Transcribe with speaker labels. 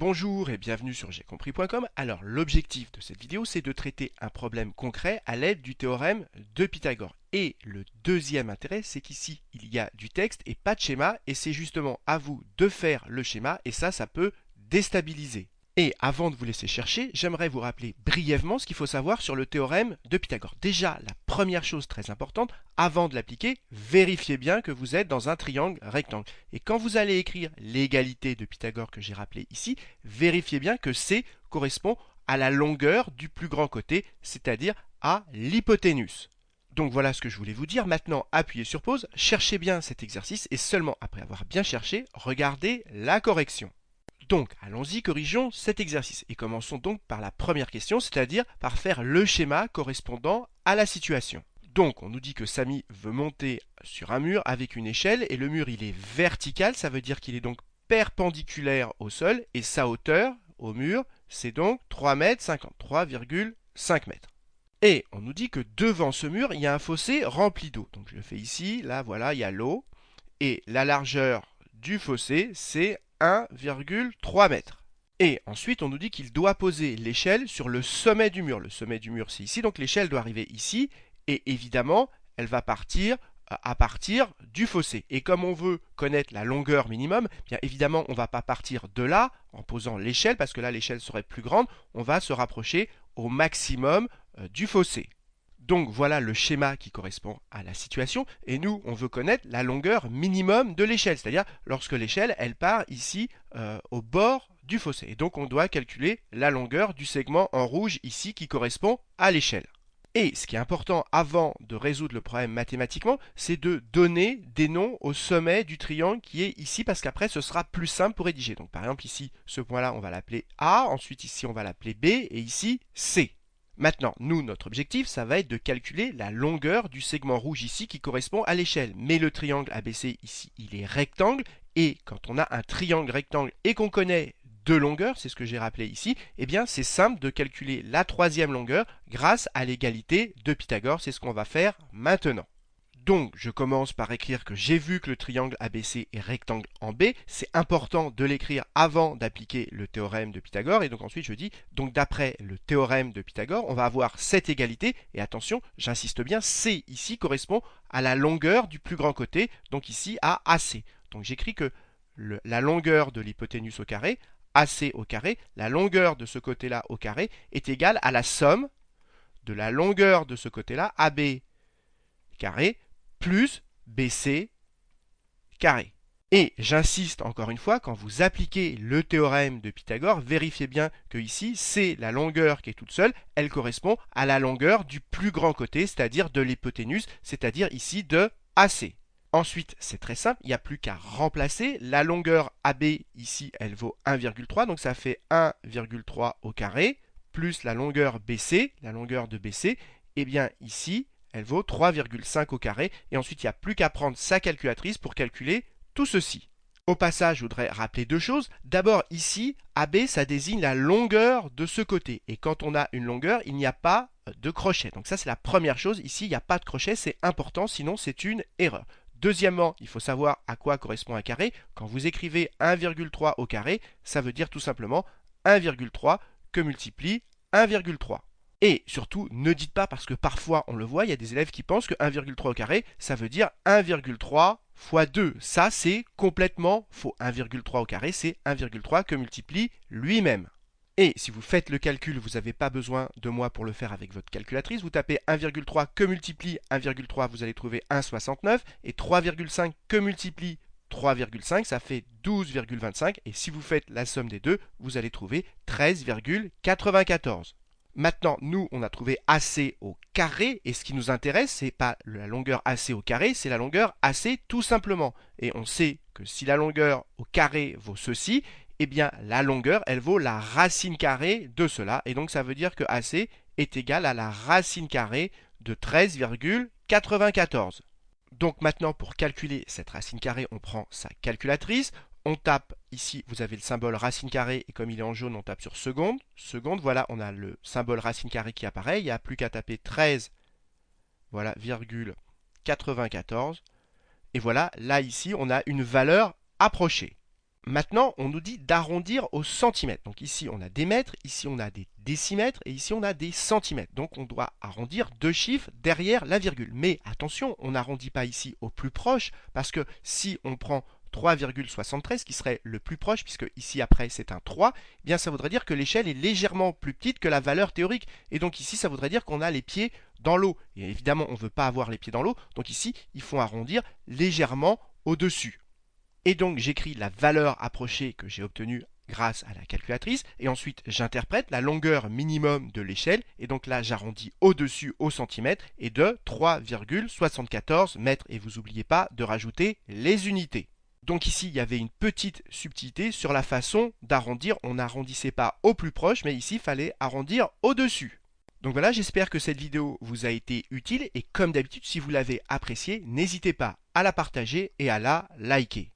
Speaker 1: Bonjour et bienvenue sur j'aicompris.com. Alors l'objectif de cette vidéo c'est de traiter un problème concret à l'aide du théorème de Pythagore. Et le deuxième intérêt c'est qu'ici il y a du texte et pas de schéma et c'est justement à vous de faire le schéma et ça peut déstabiliser. Et avant de vous laisser chercher, j'aimerais vous rappeler brièvement ce qu'il faut savoir sur le théorème de Pythagore. Déjà, la première chose très importante, avant de l'appliquer, vérifiez bien que vous êtes dans un triangle rectangle. Et quand vous allez écrire l'égalité de Pythagore que j'ai rappelé ici, vérifiez bien que C correspond à la longueur du plus grand côté, c'est-à-dire à l'hypoténuse. Donc voilà ce que je voulais vous dire. Maintenant, appuyez sur pause, cherchez bien cet exercice et seulement après avoir bien cherché, regardez la correction. Donc, allons-y, corrigeons cet exercice et commençons donc par la première question, c'est-à-dire par faire le schéma correspondant à la situation. Donc, on nous dit que Samy veut monter sur un mur avec une échelle et le mur il est vertical, ça veut dire qu'il est donc perpendiculaire au sol et sa hauteur au mur c'est donc 3,50 m, 3,5 m. Et on nous dit que devant ce mur il y a un fossé rempli d'eau. Donc je le fais ici, là voilà, il y a l'eau et la largeur du fossé c'est 1,3 m. Et ensuite, on nous dit qu'il doit poser l'échelle sur le sommet du mur. Le sommet du mur, c'est ici, donc l'échelle doit arriver ici. Et évidemment, elle va partir à partir du fossé. Et comme on veut connaître la longueur minimum, bien évidemment, on ne va pas partir de là en posant l'échelle, parce que là, l'échelle serait plus grande. On va se rapprocher au maximum du fossé. Donc voilà le schéma qui correspond à la situation et nous on veut connaître la longueur minimum de l'échelle, c'est-à-dire lorsque l'échelle elle part ici au bord du fossé. Et donc on doit calculer la longueur du segment en rouge ici qui correspond à l'échelle. Et ce qui est important avant de résoudre le problème mathématiquement, c'est de donner des noms au sommet du triangle qui est ici parce qu'après ce sera plus simple pour rédiger. Donc par exemple ici ce point-là on va l'appeler A, ensuite ici on va l'appeler B et ici C. Maintenant, nous, notre objectif, ça va être de calculer la longueur du segment rouge ici qui correspond à l'échelle. Mais le triangle ABC ici, il est rectangle. Et quand on a un triangle rectangle et qu'on connaît deux longueurs, c'est ce que j'ai rappelé ici, eh bien c'est simple de calculer la troisième longueur grâce à l'égalité de Pythagore. C'est ce qu'on va faire maintenant. Donc, je commence par écrire que j'ai vu que le triangle ABC est rectangle en B. C'est important de l'écrire avant d'appliquer le théorème de Pythagore. Et donc ensuite, je dis, donc d'après le théorème de Pythagore, on va avoir cette égalité. Et attention, j'insiste bien, C ici correspond à la longueur du plus grand côté, donc ici à AC. Donc j'écris que la longueur de l'hypoténuse au carré, AC au carré, la longueur de ce côté-là au carré, est égale à la somme de la longueur de ce côté-là, AB carré, plus BC carré. Et j'insiste encore une fois, quand vous appliquez le théorème de Pythagore, vérifiez bien que ici, c'est la longueur qui est toute seule, elle correspond à la longueur du plus grand côté, c'est-à-dire de l'hypoténuse, c'est-à-dire ici de AC. Ensuite, c'est très simple, il n'y a plus qu'à remplacer. La longueur AB, ici, elle vaut 1,3, donc ça fait 1,3 au carré, plus la longueur BC, la longueur de BC, et bien ici, elle vaut 3,5 au carré. Et ensuite, il n'y a plus qu'à prendre sa calculatrice pour calculer tout ceci. Au passage, je voudrais rappeler deux choses. D'abord, ici, AB, ça désigne la longueur de ce côté. Et quand on a une longueur, il n'y a pas de crochet. Donc ça, c'est la première chose. Ici, il n'y a pas de crochet, c'est important, sinon c'est une erreur. Deuxièmement, il faut savoir à quoi correspond un carré. Quand vous écrivez 1,3 au carré, ça veut dire tout simplement 1,3 que multiplie 1,3. Et surtout, ne dites pas, parce que parfois on le voit, il y a des élèves qui pensent que 1,3 au carré, ça veut dire 1,3 fois 2. Ça, c'est complètement faux. 1,3 au carré, c'est 1,3 que multiplie lui-même. Et si vous faites le calcul, vous n'avez pas besoin de moi pour le faire avec votre calculatrice. Vous tapez 1,3 que multiplie 1,3, vous allez trouver 1,69. Et 3,5 que multiplie 3,5, ça fait 12,25. Et si vous faites la somme des deux, vous allez trouver 13,94. Maintenant, nous, on a trouvé AC au carré, et ce qui nous intéresse, c'est pas la longueur AC au carré, c'est la longueur AC tout simplement. Et on sait que si la longueur au carré vaut ceci, eh bien la longueur, elle vaut la racine carrée de cela, et donc ça veut dire que AC est égal à la racine carrée de 13,94. Donc maintenant, pour calculer cette racine carrée, on prend sa calculatrice. On tape ici, vous avez le symbole racine carrée et comme il est en jaune, on tape sur seconde. Seconde, voilà, on a le symbole racine carrée qui apparaît. Il n'y a plus qu'à taper 13, voilà, virgule 94. Et voilà, là ici, on a une valeur approchée. maintenant, on nous dit d'arrondir au centimètre. Donc ici, on a des mètres, ici, on a des décimètres et ici, on a des centimètres. Donc on doit arrondir deux chiffres derrière la virgule. Mais attention, on n'arrondit pas ici au plus proche parce que si on prend 3,73 qui serait le plus proche, puisque ici après c'est un 3, eh bien ça voudrait dire que l'échelle est légèrement plus petite que la valeur théorique. Et donc ici ça voudrait dire qu'on a les pieds dans l'eau. Et évidemment on ne veut pas avoir les pieds dans l'eau, donc ici il faut arrondir légèrement au-dessus. Et donc j'écris la valeur approchée que j'ai obtenue grâce à la calculatrice, et ensuite j'interprète la longueur minimum de l'échelle, et donc là j'arrondis au-dessus au centimètre, et de 3,74 mètres. Et vous n'oubliez pas de rajouter les unités. Donc ici, il y avait une petite subtilité sur la façon d'arrondir. On n'arrondissait pas au plus proche, mais ici, il fallait arrondir au-dessus. Donc voilà, j'espère que cette vidéo vous a été utile et comme d'habitude, si vous l'avez appréciée, n'hésitez pas à la partager et à la liker.